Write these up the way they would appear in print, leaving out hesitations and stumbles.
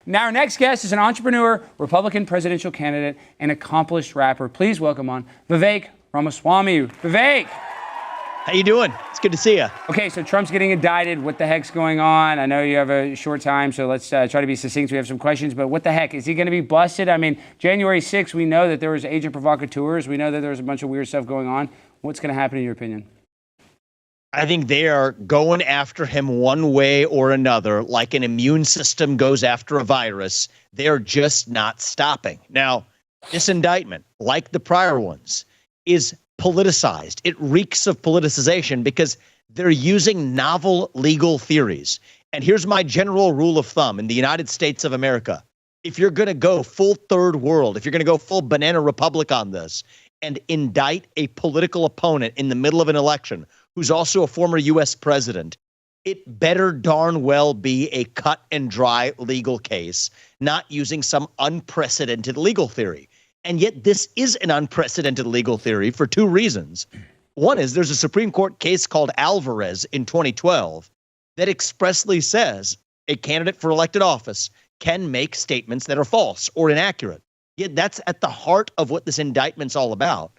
Now, our next guest is an entrepreneur, Republican presidential candidate, and accomplished rapper. Please welcome on Vivek Ramaswamy. Vivek! How you doing? It's good to see you. Okay, so Trump's getting indicted. What the heck's going on? I know you have a short time, so let's try to be succinct. We have some questions, but what the heck? Is he going to be busted? I mean, January 6th, we know that there was agent provocateurs. We know that there was a bunch of weird stuff going on. What's going to happen in your opinion? I think they are going after him one way or another, like an immune system goes after a virus. They're just not stopping. Now, this indictment, like the prior ones, is politicized. It reeks of politicization because they're using novel legal theories. And here's my general rule of thumb in the United States of America. If you're going to go full third world, if you're going to go full banana republic on this and indict a political opponent in the middle of an election who's also a former U.S. president, it better darn well be a cut and dry legal case, not using some unprecedented legal theory. And yet this is an unprecedented legal theory for two reasons. One is there's a Supreme Court case called Alvarez in 2012 that expressly says a candidate for elected office can make statements that are false or inaccurate. Yet that's at the heart of what this indictment's all about.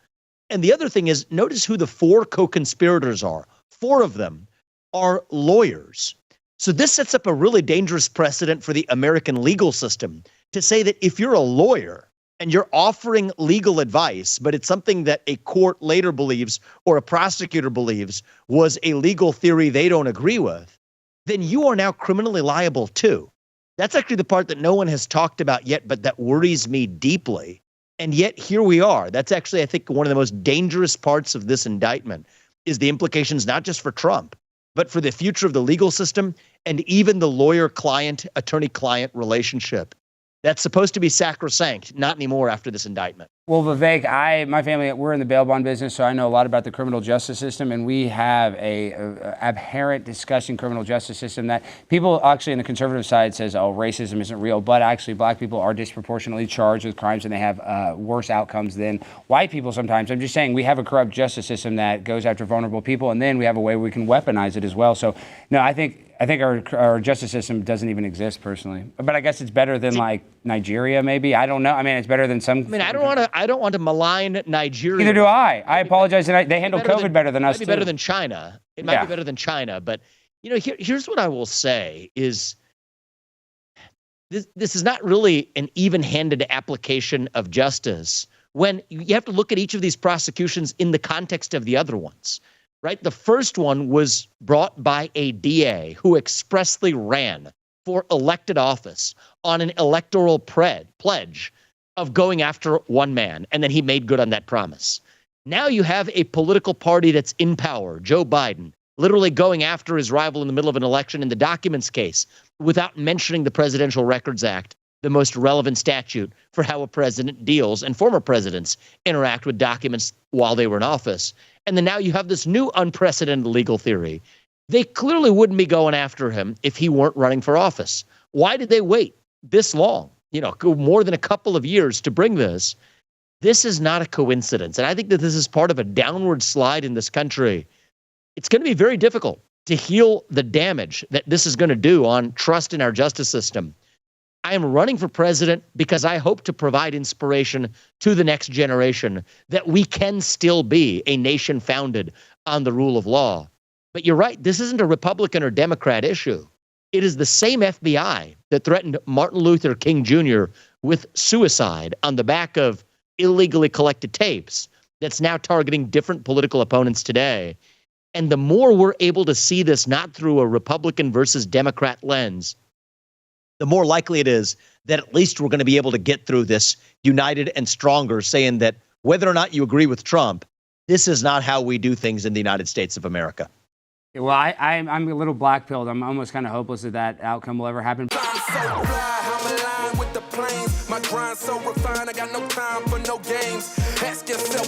And the other thing is, notice who the four co-conspirators are. Four of them are lawyers. So this sets up a really dangerous precedent for the American legal system to say that if you're a lawyer and you're offering legal advice, but it's something that a court later believes or a prosecutor believes was a legal theory they don't agree with, then you are now criminally liable too. That's actually the part that no one has talked about yet, but that worries me deeply. And yet here we are. That's actually, I think, one of the most dangerous parts of this indictment is the implications not just for Trump, but for the future of the legal system and even the lawyer-client, attorney-client relationship. That's supposed to be sacrosanct, not anymore after this indictment. Well, Vivek, my family, we're in the bail bond business, so I know a lot about the criminal justice system, and we have a abhorrent, disgusting criminal justice system that people actually in the conservative side says, oh, racism isn't real, but actually black people are disproportionately charged with crimes and they have worse outcomes than white people sometimes. I'm just saying we have a corrupt justice system that goes after vulnerable people, and then we have a way we can weaponize it as well. So, no, I think our justice system doesn't even exist personally, but I guess it's better than like Nigeria, maybe. I don't know. I mean, it's better than some. I mean, I don't want to malign Nigeria. Neither do I. I apologize. They handle COVID better than us. It might be better than China. It might be better than China. But you know, here's what I will say: is this is not really an even-handed application of justice when you have to look at each of these prosecutions in the context of the other ones. Right? The first one was brought by a DA who expressly ran for elected office on an electoral pledge of going after one man, and then he made good on that promise. Now you have a political party that's in power, Joe Biden, literally going after his rival in the middle of an election in the documents case without mentioning the Presidential Records Act, the most relevant statute for how a president deals and former presidents interact with documents while they were in office. And then now you have this new unprecedented legal theory. They clearly wouldn't be going after him if he weren't running for office. Why did they wait this long? You know, more than a couple of years to bring this. This is not a coincidence. And I think that this is part of a downward slide in this country. It's going to be very difficult to heal the damage that this is going to do on trust in our justice system. I am running for president because I hope to provide inspiration to the next generation that we can still be a nation founded on the rule of law. But you're right, this isn't a Republican or Democrat issue. It is the same FBI that threatened Martin Luther King Jr. with suicide on the back of illegally collected tapes that's now targeting different political opponents today. And the more we're able to see this not through a Republican versus Democrat lens, the more likely it is that at least we're going to be able to get through this united and stronger, saying that whether or not you agree with Trump, this is not how we do things in the United States of America. Well, I'm a little black-pilled. I'm almost kind of hopeless that outcome will ever happen. My grind so refined, I got no time for no games. Ask yourself